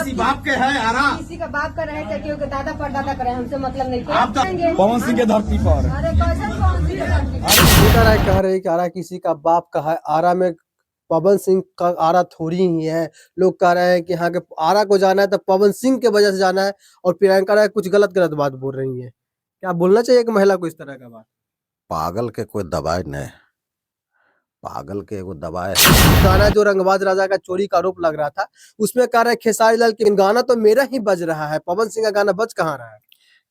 किसी बाप के है आरा, किसी का बाप का रहे चाहे क्योंकि दादा परदादा करे, हमसे मतलब नहीं। आप तो पवन सिंह के धरती पर। अरे कैसे पवन सिंह के धरती पर? कह रहे कि आरा किसी का बाप का है। आरा में पवन सिंह का आरा थोड़ी ही है। लोग कह रहे हैं कि यहाँ के आरा को जाना है तो पवन सिंह के वजह से जाना है, और प्रियंका राय कुछ गलत गलत बात बोल रही है। क्या बोलना चाहिए एक महिला को इस तरह का बात? पागल के कोई दवाई नहीं, पागल के वो दवाई। गाना जो रंगबाज राजा का चोरी का आरोप लग रहा था, उसमें कह रहे खेसारी लाल के गाना तो मेरा ही बज रहा है, पवन सिंह का गाना बज कहाँ रहा है?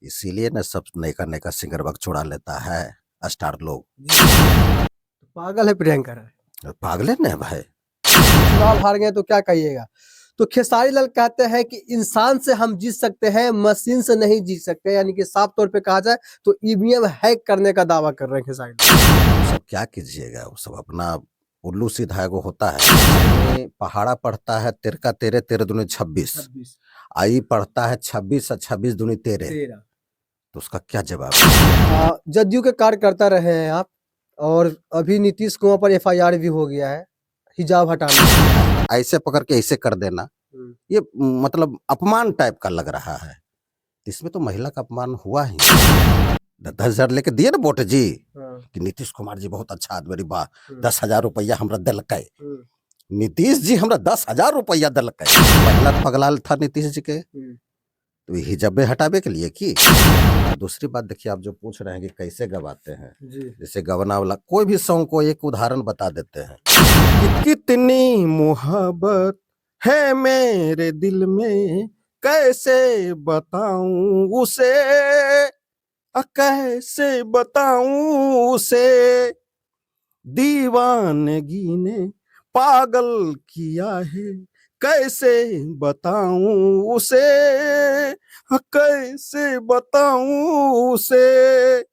इसीलिए ना सब नैका नैका सिंगर वक्त छोड़ा लेता है स्टार लोग। पागल है प्रियंका राय, पागले नहीं भाई। चुनाव हार गए तो क्या कहिएगा? तो खेसारी लाल कहते हैं कि इंसान से हम जीत सकते हैं, मशीन से नहीं जीत सकते। यानी कि साफ तौर पे कहा जाए तो ईवीएम हैक करने का दावा कर रहे हैं खेसारी लाल। सब क्या कीजिएगा, वो सब अपना उल्लू सीधा एगो होता है। पहाड़ा पढ़ता है तिरका तेरे तेरे दूनी 26, आई पढ़ता है 26 और 26 दूनी 13, तो उसका क्या जवाब? जदयू के कार्यकर्ता रहे हैं आप, और अभी नीतीश कुमार पर एफआईआर भी हो गया है हिजाब हटाने। ऐसे पकड़ के ऐसे कर देना, ये मतलब अपमान टाइप का लग रहा है। इसमें तो महिला का अपमान हुआ ही। 10,000 लेके दिए ना वोट जी, कि नीतीश कुमार जी बहुत अच्छा आदमी बा, 10,000 रुपया हमरा दिलकै। नीतीश जी हमरा 10,000 रुपया दिलकै। पहला पगलाल था नीतीश जी के, तो हिजाबे हटावे के लिए की। दूसरी बात देखिए, आप जो पूछ रहे हैं कि कैसे गवाते हैं, जैसे गवना वाला कोई भी सॉन्ग को एक उदाहरण बता देते हैं कि कितनी मोहब्बत है मेरे दिल में, कैसे बताऊं उसे, कैसे बताऊं उसे, दीवानगी ने पागल किया है, कैसे बताऊं उसे, कैसे बताऊं उसे,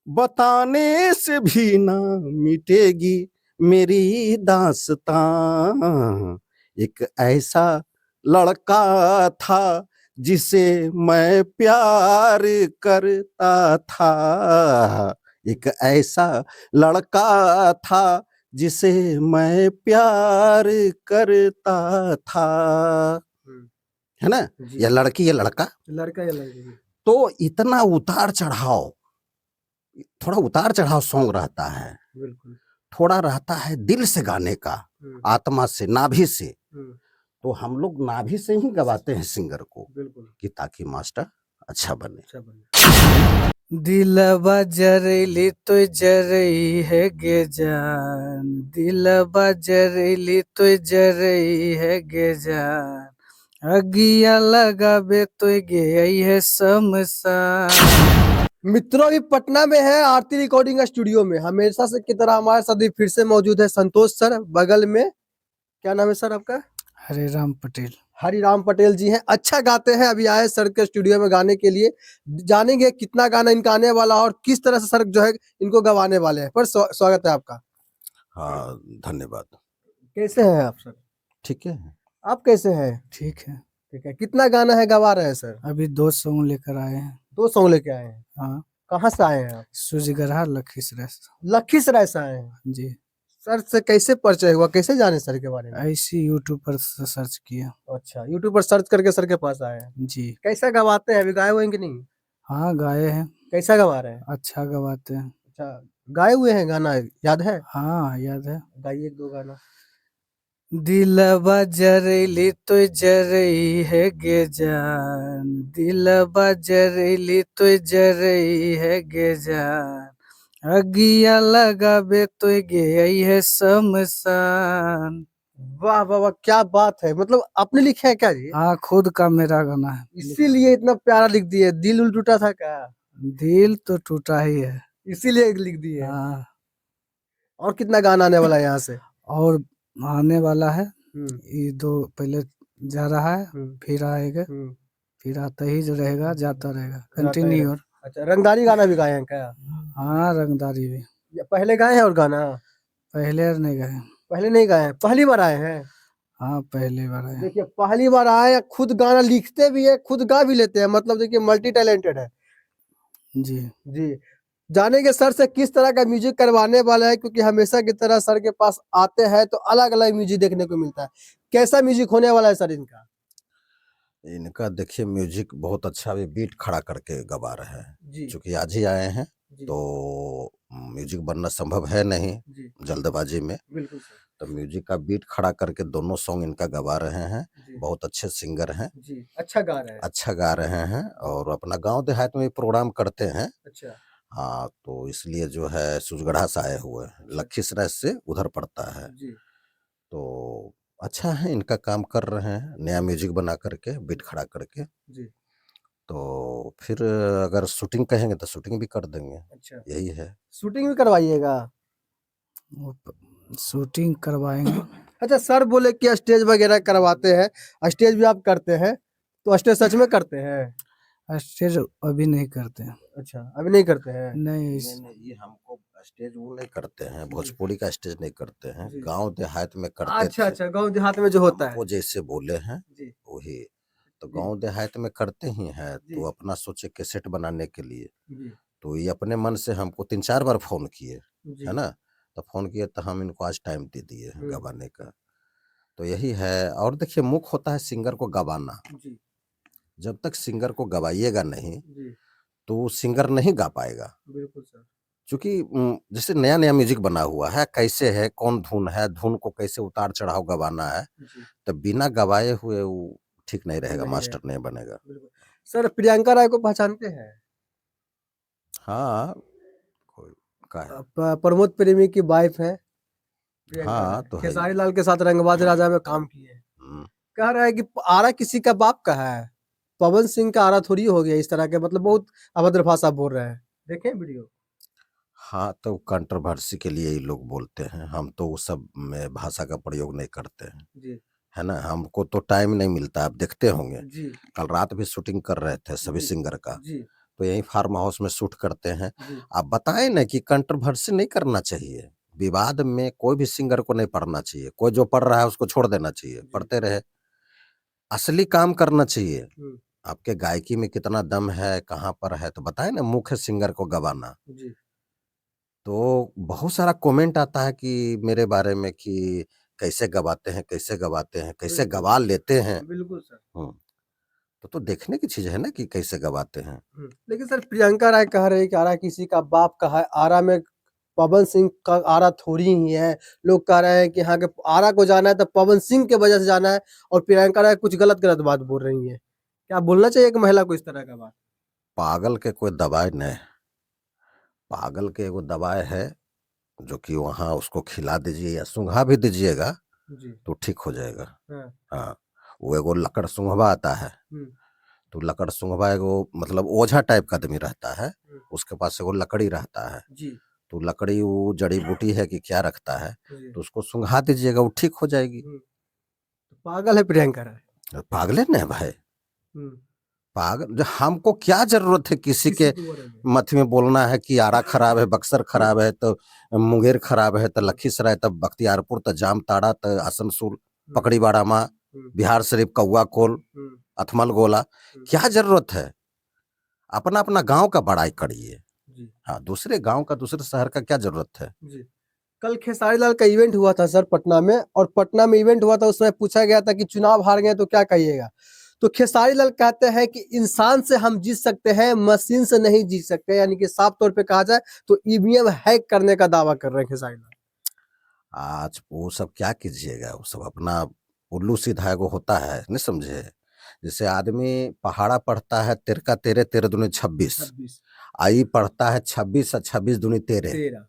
बताने से भी ना मिटेगी मेरी दास्तां। एक ऐसा लड़का था जिसे मैं प्यार करता था, एक ऐसा लड़का था जिसे मैं प्यार करता था, है ना? या लड़की या लड़का, लड़का या लड़की, तो इतना उतार चढ़ाव, थोड़ा उतार चढ़ाव सॉन्ग रहता है, बिल्कुल थोड़ा रहता है दिल से गाने का, आत्मा से, नाभि से। तो हम लोग नाभि से ही गवाते हैं सिंगर को, बिल्कुल, कि ताकि मास्टर अच्छा बने। अच्छा बने। दिलबा जरैली तो जरई है गे जान, दिलबा जरैली तो जरई है गे जान, अगिया लगाबे तो गे है शमशान। मित्रों, अभी पटना में है आरती रिकॉर्डिंग स्टूडियो में। हमेशा से की तरह हमारे साथ भी फिर से मौजूद है संतोष सर बगल में। क्या नाम है सर आपका? हरिराम पटेल। हरिराम पटेल जी हैं, अच्छा गाते हैं। अभी आए सर के स्टूडियो में गाने के लिए, जानेंगे कितना गाना इनका आने वाला और किस तरह से सर जो है इनको गवाने वाले हैं। पर स्वागत है आपका। हाँ, धन्यवाद। कैसे हैं आप सर? ठीक है, आप कैसे हैं? ठीक है। ठीक है, कितना गाना है गवा रहे हैं सर? अभी 2 सॉन्ग लेकर आए हैं। 2 सॉन्ग लेके आए हैं? हाँ। कहाँ से आए हैं आप? सूजीगढ़ा लखीसराय से। लखीसराय से आए हैं जी। सर से कैसे परिचय हुआ, कैसे जाने सर के बारे में? ऐसी यूट्यूब पर सर्च किया। अच्छा, यूट्यूब पर सर्च करके सर के पास आए हैं। जी। कैसा गवाते हैं? अभी गाए हुए हैं कि नहीं? हाँ, गाए हैं। कैसा गवा रहे हैं? अच्छा गवाते हैं। अच्छा, गाए हुए हैं गाना, याद है? हाँ, याद है। गाइए 1-2 गाना। दिलबा जरैली तो जरई है गे जान, दिलबा जरैली तो जरई है गे जान, अगिया लगाबे तो गे है शमशान। वाह वाह वाह, क्या बात है! मतलब आपने लिखा है क्या जी? हाँ, खुद का मेरा गाना है। इसीलिए इतना प्यारा लिख दिए। दिल उल टूटा था क्या? दिल तो टूटा ही है। इसीलिए लिख दिए। हाँ। और कितना गाना आने वाला है यहाँ से? और आने वाला है, ये 2 पहले जा रहा है, फिर आएगा, फिर आता ही जो रहेगा, जाता रहेगा, कंटिन्यू। और अच्छा, रंगदारी गाना भी गाए हैं क्या? हाँ, रंगदारी भी पहले गाए हैं और गाना? पहले नहीं गए। पहले नहीं गाए हैं, पहली बार आए हैं? हाँ, पहली बार आए। देखिए, पहली बार आए, खुद गाना लिखते भी है, खुद गा भी लेते हैं। मतलब देखिए, मल्टी टैलेंटेड है जी। जी। जानेंगे सर से किस तरह का म्यूजिक करवाने वाला है, क्योंकि हमेशा की तरह सर के पास आते हैं तो अलग अलग म्यूजिक देखने को मिलता है। कैसा म्यूजिक होने वाला है सर इनका? इनका देखिए म्यूजिक बहुत अच्छा, अभी बीट खड़ा करके गवा रहे हैं। जी चूंकि आज ही आए हैं जी तो म्यूजिक बनना संभव है नहीं जी जल्दबाजी में, बिल्कुल सर तो म्यूजिक का बीट खड़ा करके दोनों सॉन्ग इनका गवा रहे हैं। जी बहुत अच्छे सिंगर हैं, जी अच्छा गा रहे हैं अच्छा गा रहे हैं और अपना गांव देहात में भी प्रोग्राम करते हैं। अच्छा हाँ, तो इसलिए जो है सुजगढ़ा से आए हुए हैं, लखीसराय से उधर पड़ता है। जी तो अच्छा है, इनका काम कर रहे हैं, नया म्यूजिक बना करके बीट खड़ा करके। जी तो फिर अगर शूटिंग कहेंगे तो शूटिंग भी कर देंगे, अच्छा यही है। शूटिंग भी करवाइएगा। शूटिंग करवाएंगे। अच्छा सर बोले कि स्टेज वगैरह करवाते हैं, स्टेज भी आप करते हैं, तो स्टेज सच में करते हैं? स्टेज अभी नहीं करते हैं। अच्छा अभी नहीं करते हैं। नहीं नहीं, ये हमको स्टेज वो नहीं करते हैं, भोजपुरी का स्टेज नहीं करते हैं, जी। गांव देहात में करते अच्छा थे। अच्छा गांव देहात में जो होता है वो जैसे बोले हैं जी वही, तो जी। गांव देहात में करते ही हैं। जी। तो अपना सोचे कैसेट बनाने के लिए, जी तो ये अपने मन से हमको 3-4 बार फोन किए, जी है ना। तो फोन किए तो हम इनको आज टाइम दे दिए हैं गवाने का। तो यही है। और देखिए मुख्य होता है सिंगर को गवाना। जी जब तक सिंगर को गवाइएगा नहीं जी तो सिंगर नहीं गा पाएगा। बिल्कुल सर क्योंकि जैसे नया नया म्यूजिक बना हुआ है, कैसे है, कौन धुन है, धुन को कैसे उतार चढ़ाव गवाना है, जी तो बिना गवाए हुए वो ठीक नहीं रहेगा, नहीं मास्टर रहेगा। नहीं बनेगा। बिल्कुल सर प्रियंका राय को पहचानते हैं? हाँ, कोई का है। प्रमोद प्रेमी की वाइफ है प्रियंका हाँ राय। तो है ही। खेसारी लाल के साथ रंगबाज राजा में काम किए हैं। हम्म, कह रहा है कि आरा किसी का बाप का है, पवन सिंह का आरा थोड़ी हो गया। इस तरह के मतलब बहुत अभद्र भाषा बोल रहे हैं, देखें वीडियो। हाँ तो कंट्रोवर्सी के लिए ही लोग बोलते हैं, हम तो उस सब में भाषा का प्रयोग नहीं करते हैं, जी है ना। हमको तो टाइम नहीं मिलता, आप देखते होंगे जी कल रात भी शूटिंग कर रहे थे सभी जी सिंगर का। जी तो यही फार्म हाउस में शूट करते हैं। जी आप बताएं ना कि कंट्रोवर्सी नहीं करना चाहिए, विवाद में कोई भी सिंगर को नहीं पढ़ना चाहिए। कोई जो पढ़ रहा है उसको छोड़ देना चाहिए, पढ़ते रहे, असली काम करना चाहिए। हम्म, आपके गायकी में कितना दम है, कहाँ पर है, तो बताएं ना मुख्य सिंगर को गवाना। जी तो बहुत सारा कमेंट आता है कि मेरे बारे में कि कैसे गवाते हैं, कैसे गवाते हैं, कैसे बिल्कुल। गवा लेते हैं। बिल्कुल सर। तो देखने की चीज है ना कि कैसे गवाते हैं। लेकिन सर प्रियंका राय कह रही है कि आरा किसी का बाप का है, आरा में पवन सिंह का आरा थोड़ी ही है। लोग कह रहे हैं कि यहाँ के आरा को जाना है तो पवन सिंह के वजह से जाना है, और प्रियंका राय कुछ गलत गलत बात बोल रही है। क्या बोलना चाहिए एक महिला को इस तरह का बात? पागल के कोई दवाई नहीं, पागल के एगो दवाई है जो कि वहाँ उसको खिला दीजिए या सूंघा भी दीजिएगा जी तो ठीक हो जाएगा। हाँ हाँ, वो एगो लकड़ सूंघवा आता है, हम्म, तो लकड़ सूंघवा एगो मतलब ओझा टाइप का आदमी रहता है, उसके पास एगो लकड़ी रहता है। जी तो लकड़ी वो जड़ी बूटी है कि क्या रखता है, जी तो उसको सूंघा दीजिएगा, वो ठीक हो जाएगी। तो पागल है प्रियंका राय। पागल है ना भाई, हम्म, पागल। जो हमको क्या जरूरत है किसी के किसी के बारे में। मत में बोलना है कि आरा खराब है, बक्सर खराब है, तो मुंगेर खराब है, तो लखीसराय, तब बख्तियारपुर, तो जामताड़ा, तो आसनसोल, पकड़ी बाड़ा माँ, बिहार शरीफ, कौआ कोल, अथमल गोला। क्या जरूरत है, अपना अपना गांव का बड़ाई करिए। जी हाँ, दूसरे गांव का, दूसरे शहर का क्या जरूरत है। जी कल खेसारी लाल का इवेंट हुआ था सर पटना में, और पटना में इवेंट हुआ था, उसमें पूछा गया था कि चुनाव हार गए तो क्या कहिएगा। तो खेसारी लाल कहते हैं कि इंसान से हम जीत सकते हैं, मशीन से नहीं जीत सकते। यानी कि साफ तौर पे कहा जाए तो ईवीएम हैक करने का दावा कर रहे हैं खेसारी लाल। आज वो सब क्या कीजिएगा, वो सब अपना उल्लू सीधा एगो होता है, नहीं समझे। जैसे आदमी पहाड़ा पढ़ता है, तिरका तेरे तेरे दूनी 26, 26 आई पढ़ता है 26 और 26 दूनी 13, 13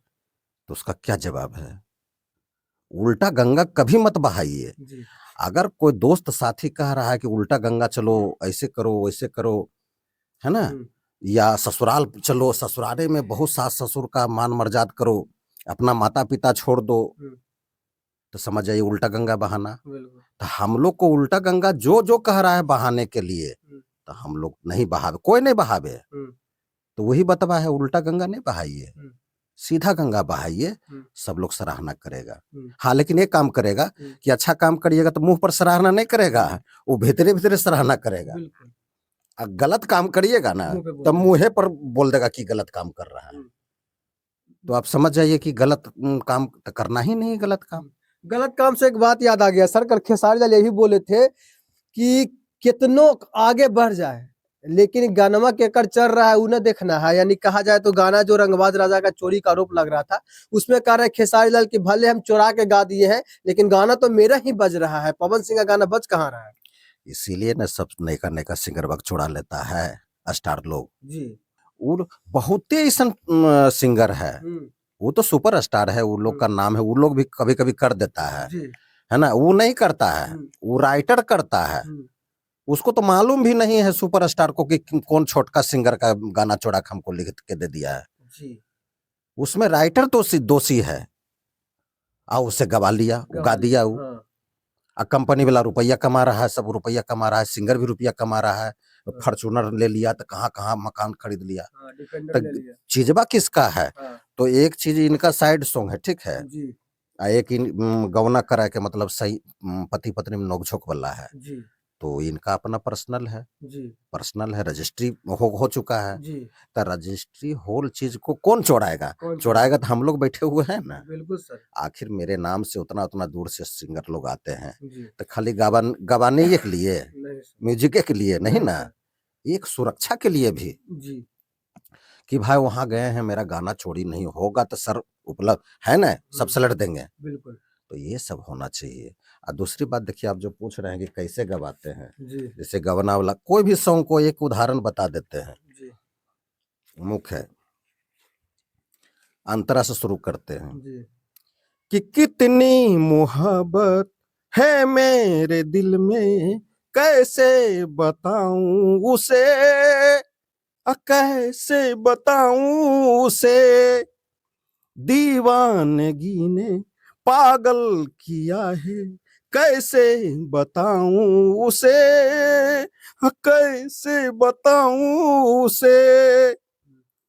तो उसका क्या जवाब है। उल्टा गंगा कभी मत बहाइए। जी अगर कोई दोस्त साथी कह रहा है कि उल्टा गंगा चलो, ऐसे करो वैसे करो, है ना, या ससुराल चलो, ससुराले में बहुत सास ससुर का मान मर्याद करो, अपना माता पिता छोड़ दो, तो समझ जाइए उल्टा गंगा बहाना। बिल्कुल तो हम लोग को उल्टा गंगा जो जो कह रहा है बहाने के लिए, तो हम लोग नहीं बहावे, कोई नहीं बहावे। तो वही बतवा है, उल्टा गंगा नहीं बहाइए, सीधा गंगा बहाइए, सब लोग सराहना करेगा। हाँ, लेकिन एक काम करेगा कि अच्छा काम करिएगा तो मुंह पर सराहना नहीं करेगा, वो भीतरे भीतरे सराहना करेगा। बिल्कुल गलत काम करिएगा ना मुंह पे बोल तब मुंहे पर बोल देगा कि गलत काम कर रहा है। तो आप समझ जाइए कि गलत काम तो करना ही नहीं, गलत काम। गलत काम से एक बात याद आ गया सर, कल खेसारी लाल यही बोले थे कि कितनों आगे बढ़ जाए, लेकिन गानवा केकर चल रहा है उन्हें देखना है। यानी कहा जाए तो गाना जो रंगबाज राजा का चोरी का आरोप लग रहा था, उसमें कह रहे खेसारी लाल की भले हम चुरा के गा दिए हैं, लेकिन गाना तो मेरा ही बज रहा है। पवन सिंह का गाना बज कहाँ रहा है? इसीलिए ना सब नयका नयका सिंगर वक्त चुरा लेता है स्टार लोग। जी। और बहुत ही ऐसा सिंगर है, वो तो सुपर स्टार है, वो लोग का नाम है, वो लोग भी कभी कभी कर देता है जी। है ना। वो नहीं करता है, वो राइटर करता है। उसको तो मालूम भी नहीं है सुपरस्टार को कि कौन छोटका सिंगर का गाना चुरा के हमको लिख के दे दिया है। जी। उसमें राइटर तो दोषी है, और उसे गवा लिया, गा दिया वो। हाँ। कंपनी वाला रुपया कमा रहा है, सब रुपया कमा रहा है, सिंगर भी रुपया कमा रहा है। फॉर्चूनर ले लिया तो कहाँ कहाँ मकान खरीद लिया। हाँ, डिफेंडर तो ले लिया। चीजबा किसका है? हाँ। तो एक चीज इनका साइड सॉन्ग है, ठीक है। जी। एक गौना करा के मतलब सही पति पत्नी में नोकझोंक वाला है, जी। तो इनका अपना पर्सनल है। जी। पर्सनल है, रजिस्ट्री हो चुका है। जी। तो रजिस्ट्री होल चीज को कौन चोराएगा? कौन चोराएगा तो हम लोग बैठे हुए हैं ना। बिल्कुल सर। आखिर मेरे नाम से उतना उतना दूर से सिंगर लोग आते हैं, जी। तो खाली गवाने के लिए, नहीं सर। म्यूजिक के लिए नहीं ना, सर। एक सुरक्षा के लिए भी, जी। कि भाई वहां गए हैं, मेरा गाना चोरी नहीं होगा तो सर उपलब्ध है ना, सब सलट देंगे। बिल्कुल। तो ये सब होना चाहिए। और दूसरी बात देखिए, आप जो पूछ रहे हैं कि कैसे गवाते हैं, जी। जैसे गवना वाला कोई भी सॉन्ग को एक उदाहरण बता देते हैं। जी। मुख्य अंतरा से शुरू करते हैं जी। कि कितनी मोहब्बत है मेरे दिल में, कैसे बताऊं उसे, कैसे बताऊं उसे, दीवानगी ने पागल किया है, कैसे बताऊं उसे, कैसे बताऊं उसे,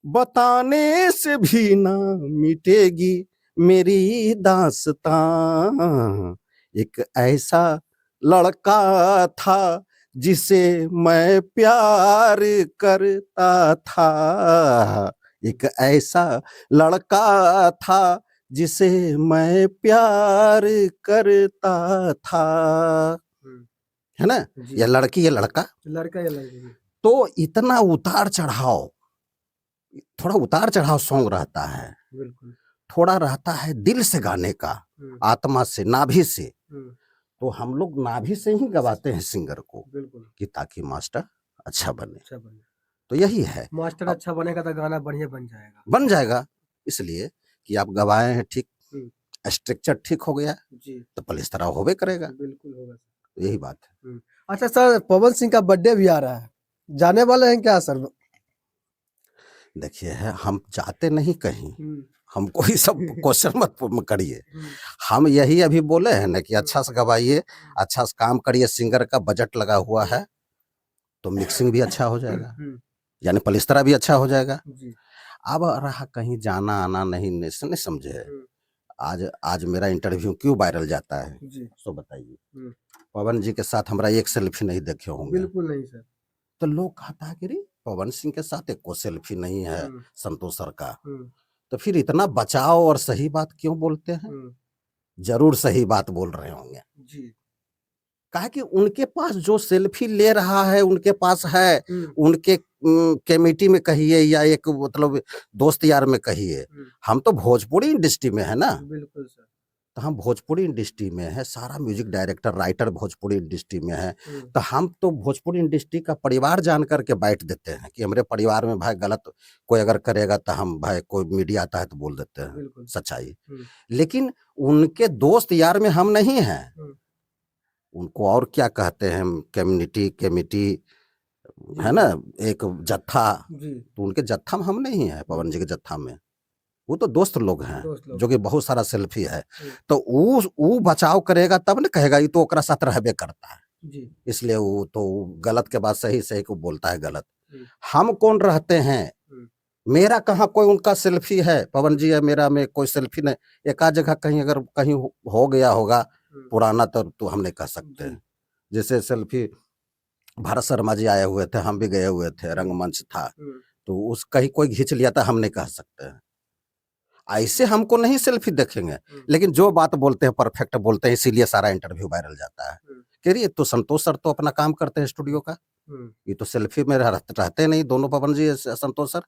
बताने से भी ना मिटेगी मेरी दास्तां। एक ऐसा लड़का था जिसे मैं प्यार करता था, एक ऐसा लड़का था जिसे मैं प्यार करता था, है ना। ये लड़की ये लड़का, लड़का या लड़की। तो इतना उतार चढ़ाव, थोड़ा उतार चढ़ाव सॉन्ग रहता है, बिल्कुल। थोड़ा रहता है दिल से गाने का, आत्मा से, नाभि से। तो हम लोग नाभि से ही गवाते हैं सिंगर को, बिल्कुल, कि ताकि मास्टर अच्छा बने। अच्छा बने। तो यही है, मास्टर अच्छा बनेगा तो गाना बढ़िया बन जाएगा। इसलिए कि आप गवाए हैं, ठीक, स्ट्रक्चर ठीक हो गया जी, तो पलिस्तरा होबे करेगा। बिल्कुल होगा। तो यही बात है। अच्छा सर, पवन सिंह का बर्थडे भी आ रहा है, जाने वाले हैं क्या सर? देखिए है, हम जाते नहीं कहीं, हमको ही सब क्वेश्चन मत करिए। हम यही अभी बोले हैं ना कि अच्छा से गवाइए, अच्छा से काम करिए। सिंगर का बजट लगा हुआ है तो मिक्सिंग भी अच्छा हो जाएगा, यानी पलिस्तरा भी अच्छा हो जाएगा। अब रहा कहीं जाना आना नहीं समझे। आज मेरा इंटरव्यू क्यों वायरल जाता है, तो बताइए। पवन जी के साथ हमारा एक सेल्फी नहीं देखे होंगे। बिल्कुल नहीं सर। तो लोग कहता है कि पवन सिंह के साथ एक को सेल्फी नहीं है संतोष सर का, तो फिर इतना बचाव और सही बात क्यों बोलते हैं? जरूर सही बात बोल रहे होंगे जी। कहा कि उनके पास जो सेल्फी ले रहा है उनके पास है, उनके कमेटी में कहिए या एक मतलब दोस्त यार में कहिए, हम तो भोजपुरी इंडस्ट्री में है ना। बिल्कुल सर। तो हम भोजपुरी इंडस्ट्री में है, सारा music director writer Bhojpuri industry में है, तो हम तो भोजपुरी इंडस्ट्री का परिवार जान करके बैठ देते हैं कि हमारे परिवार में भाई गलत कोई अगर करेगा तो हम भाई, कोई मीडिया आता है तो बोल देते हैं सच्चाई। लेकिन उनके दोस्त यार में हम नहीं हैं, उनको और क्या कहते हैं, कम्युनिटी है ना, एक जत्था। तो उनके जत्था में हम नहीं है, पवन जी के जत्था में वो तो दोस्त लोग हैं, जो कि बहुत सारा सेल्फी है। तो वो बचाव करेगा तब ना कहेगा ये तो ओकरा साथ रहबे करता है जी। इसलिए वो तो गलत के बाद सही सही को बोलता है गलत। हम कौन रहते हैं, मेरा कहाँ कोई उनका सेल्फी है, पवन जी है मेरा में कोई सेल्फी नहीं। एक आध जगह कहीं अगर कहीं हो गया होगा पुराना तो हम नहीं कह सकते हैं। जैसे सेल्फी भारत शर्मा जी आए हुए थे, हम भी गए हुए थे, रंगमंच था, तो उस कहीं कोई खींच लिया था, हम नहीं कह सकते हैं। ऐसे हमको नहीं सेल्फी देखेंगे, लेकिन जो बात बोलते हैं परफेक्ट बोलते हैं, इसीलिए सारा इंटरव्यू वायरल जाता है। कह रही है तो संतोष सर तो अपना काम करते हैं स्टूडियो का, ये तो सेल्फी में रहते नहीं दोनों पवन जी संतोष सर,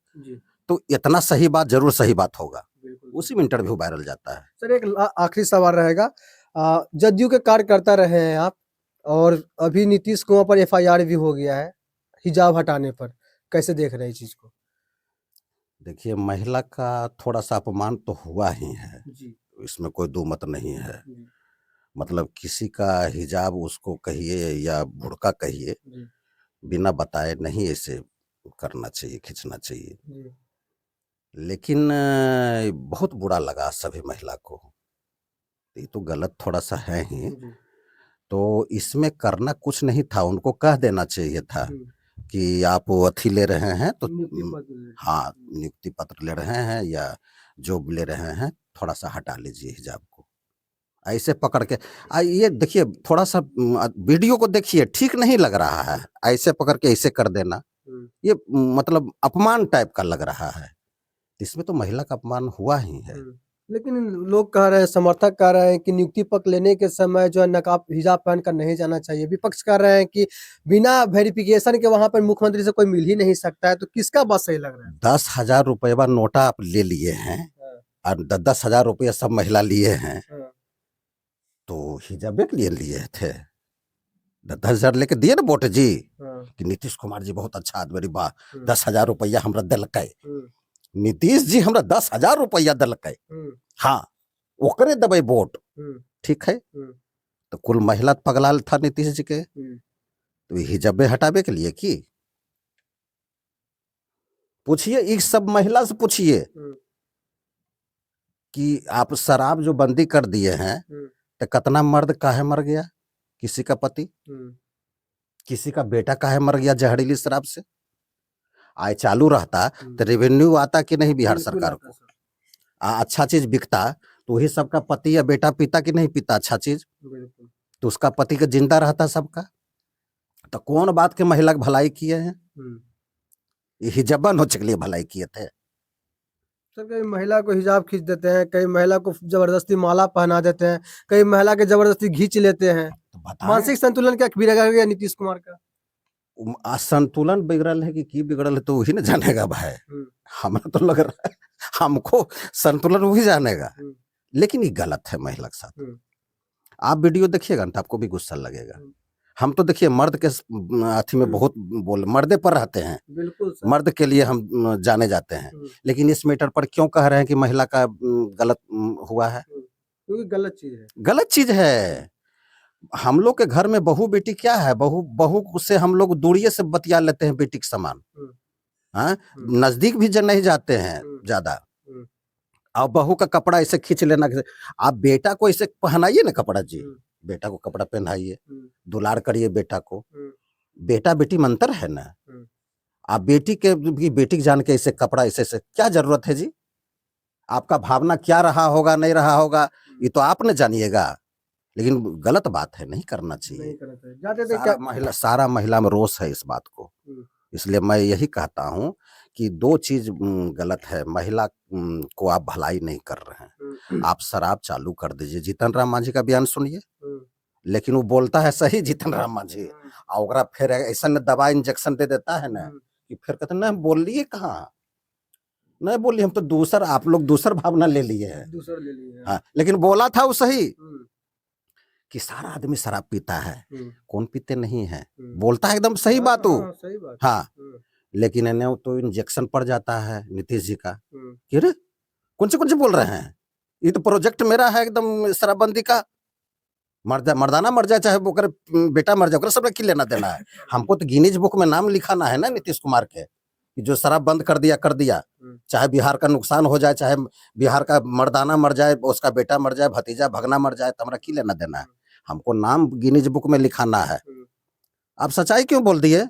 तो इतना सही बात जरूर सही बात होगा, उसी में इंटरव्यू वायरल जाता है। सर एक आखिरी सवाल रहेगा, जदयू के कार्यकर्ता रहे हैं आप, और अभी नीतीश कुमार पर FIR भी हो गया है हिजाब हटाने पर, कैसे देख रहे हैं इस चीज को? देखिए महिला का थोड़ा सा अपमान तो हुआ ही है, जी इसमें कोई दो मत नहीं है। जी मतलब किसी का हिजाब उसको कहिए या बुर्का कहिए, जी बिना बताए नहीं ऐसे करना चाहिए, खींचना चाहिए। जी लेकिन बहुत बुरा लगा सभी महिला को, ये तो गलत थोड़ा सा है ही। जी तो इसमें करना कुछ नहीं था, उनको कह देना चाहिए था कि आप वो अथी ले रहे हैं तो हाँ नियुक्ति पत्र ले रहे हैं या जो ले रहे हैं, थोड़ा सा हटा लीजिए हिजाब को। ऐसे पकड़ के ये देखिए, थोड़ा सा वीडियो को देखिए, ठीक नहीं लग रहा है, ऐसे पकड़ के ऐसे कर देना, ये मतलब अपमान टाइप का लग रहा है। इसमें तो महिला का अपमान हुआ ही है। लेकिन लोग कह रहे हैं, समर्थक कह रहे हैं कि नियुक्ति पत्र लेने के समय जो है नकाब हिजाब पहन कर नहीं जाना चाहिए। विपक्ष कह रहे हैं कि बिना वेरिफिकेशन के वहां पर मुख्यमंत्री से कोई मिल ही नहीं सकता है, तो किसका बात सही लग रहा है? 10,000 रुपये नोटा आप ले लिए हैं और 10,000 रुपये सब महिला लिए हैं, तो हिजाबे के लिए लिए थे। 10,000 लेके दिए ना वोट जी कि नीतीश कुमार जी बहुत अच्छा आदमी, वाह 10,000 रुपया हमरा दिलकै, नीतीश जी हमरा 10,000 रुपया दिलकै, हाँ ओकरे दबे वोट, ठीक है। तो कुल महिला पगलाल था नीतीश जी के, तो हिजाबे हटावे के लिए की पूछिए, इस सब महिला से पूछिए कि आप शराब जो बंदी कर दिए हैं तो कितना मर्द काहे मर गया, किसी का पति, किसी का बेटा काहे मर गया जहरीली शराब से। आय चालू रहता तो रेवेन्यू आता कि नहीं बिहार सरकार को, अच्छा चीज बिकता तो वही सबका पति या बेटा पीता कि नहीं पीता अच्छा चीज, तो उसका पति का जिंदा रहता सबका। तो कौन बात के महिला की भलाई किए हैं, ये हिजाबा नोच के लिए भलाई किए थे। सर कई महिला को हिजाब खींच देते हैं, कई महिला को जबरदस्ती माला पहना देते हैं, कई महिला के जबरदस्ती खींच लेते हैं। तो मानसिक संतुलन क्या बिगड़ नीतीश कुमार का? संतुलन बिगड़ल है कि बिगड़ल है तो वही ना जानेगा भाई, हमें तो लग रहा है हमको संतुलन वही जानेगा, लेकिन ये गलत है महिला के साथ। आप वीडियो देखिएगा ना तो आपको भी गुस्सा लगेगा। हम तो देखिए मर्द के अथी में बहुत मर्दे पर रहते हैं, बिल्कुल मर्द के लिए हम जाने जाते हैं, लेकिन इस मैटर पर क्यों कह रहे हैं कि महिला का गलत हुआ है? क्योंकि गलत चीज है। हम लोग के घर में बहू बेटी क्या है, बहू से हम लोग दूरिये से बतिया लेते हैं बेटी के समान, हाँ नजदीक भी नहीं जाते हैं ज्यादा। और बहू का कपड़ा ऐसे खींच लेना, आप बेटा को ऐसे पहनाइए ना कपड़ा जी, बेटा को कपड़ा पहनाइए, दुलार करिए बेटा को, बेटा बेटी में अंतर है ना। आप बेटी के जान के ऐसे कपड़ा ऐसे क्या जरूरत है जी? आपका भावना क्या रहा होगा नहीं रहा होगा ये तो आप न जानिएगा, लेकिन गलत बात है, नहीं करना चाहिए। सारा महिला में रोष है इस बात को, इसलिए मैं यही कहता हूँ कि दो चीज गलत है, महिला को आप भलाई नहीं कर रहे हैं। आप शराब चालू कर दीजिए, जीतन राम मांझी का बयान सुनिए, लेकिन वो बोलता है सही जीतन राम मांझी, और फिर ऐसा दवा इंजेक्शन दे देता है ना कि फिर कहते ना बोल लिए कहाँ, नहीं बोलिए हम तो दूसर, आप लोग दूसर भावना ले लिए हैं, हाँ लेकिन बोला था वो सही कि सारा आदमी शराब पीता है, कौन पीते नहीं है, बोलता है एकदम सही बात हो, हाँ लेकिन इन्हें तो इंजेक्शन पड़ जाता है नीतीश जी का, कि कौन से बोल रहे हैं, ये तो प्रोजेक्ट मेरा है एकदम शराबबंदी का, मर्दाना मर जाए चाहे वो बेटा मर जाए, सब की लेना देना है, हमको तो गिनीज बुक में नाम लिखाना है ना नीतीश कुमार के, कि जो शराब बंद कर दिया, चाहे बिहार का नुकसान हो जाए, चाहे बिहार का मर्दाना मर जाए, उसका बेटा मर जाए, भतीजा भगना मर जाए, तो हमारा की लेना देना है, हमको नाम गिनीज बुक में लिखाना है। आप सच्चाई क्यों बोल दिए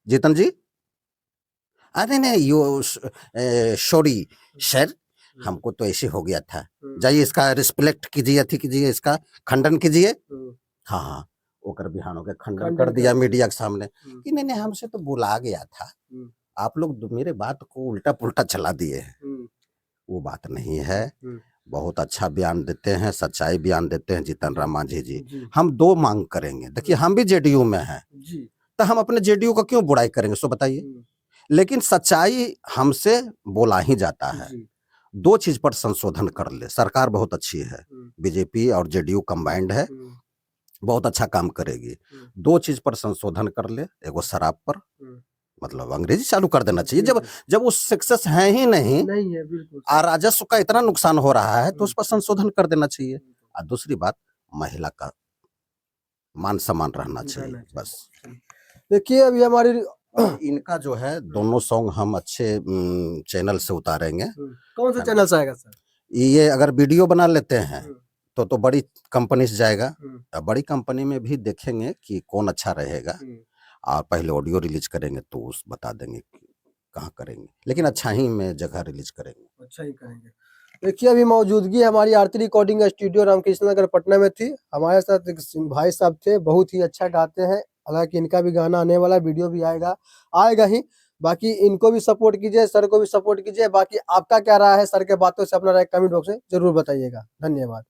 जीतन जी? अरे नहीं यो सॉरी सर, हमको तो ऐसे हो गया था, जाइए इसका रिस्पेक्ट कीजिए, इसका खंडन कीजिए। हाँ ओकर बिहानों के खंडन कर दिया मीडिया के सामने कि नहीं हमसे तो बुला गया था, आप लोग मेरे बात को उल्टा पुल्टा चला दिए हैं। वो बात नहीं है। बहुत अच्छा बयान देते हैं, सच्चाई बयान देते हैं जीतन राम मांझी जी। हम दो मांग करेंगे, देखिए हम भी जेडीयू में हैं, तो हम अपने जेडीयू का क्यों बुराई करेंगे, सो बताइए। लेकिन सच्चाई हमसे बोला ही जाता है। दो चीज पर संशोधन कर ले, सरकार बहुत अच्छी है, बीजेपी और जेडीयू कंबाइंड है, बहुत अच्छा काम करेगी। दो चीज पर संशोधन कर ले, एगो शराब पर, मतलब अंग्रेजी चालू कर देना चाहिए। जब वो सक्सेस है ही नहीं है बिल्कुल। और राजस्व का इतना नुकसान हो रहा है तो उस पर संशोधन कर देना चाहिए। और दूसरी बात, महिला का मान सम्मान रहना चाहिए, बस। देखिए अभी हमारी और इनका जो है दोनों सॉन्ग हम अच्छे चैनल से उतारेंगे। कौन सा चैनल से आएगा सर? ये अगर वीडियो बना लेते हैं तो बड़ी कंपनी से जाएगा, बड़ी कंपनी में भी देखेंगे कि कौन अच्छा रहेगा, और पहले ऑडियो रिलीज करेंगे तो उस बता देंगे कि कहाँ करेंगे, लेकिन अच्छा ही में जगह रिलीज करेंगे, अच्छा ही करेंगे। देखिए अभी मौजूदगी हमारी आरती रिकॉर्डिंग स्टूडियो रामकृष्ण नगर पटना में थी। हमारे साथ एक भाई साहब थे, बहुत ही अच्छा गाते हैं। हालांकि इनका भी गाना आने वाला, वीडियो भी आएगा ही। बाकी इनको भी सपोर्ट कीजिए, सर को भी सपोर्ट कीजिए। बाकी आपका क्या राय है सर के बातों से, अपना राय कमेंट बॉक्स में जरूर बताइएगा। धन्यवाद।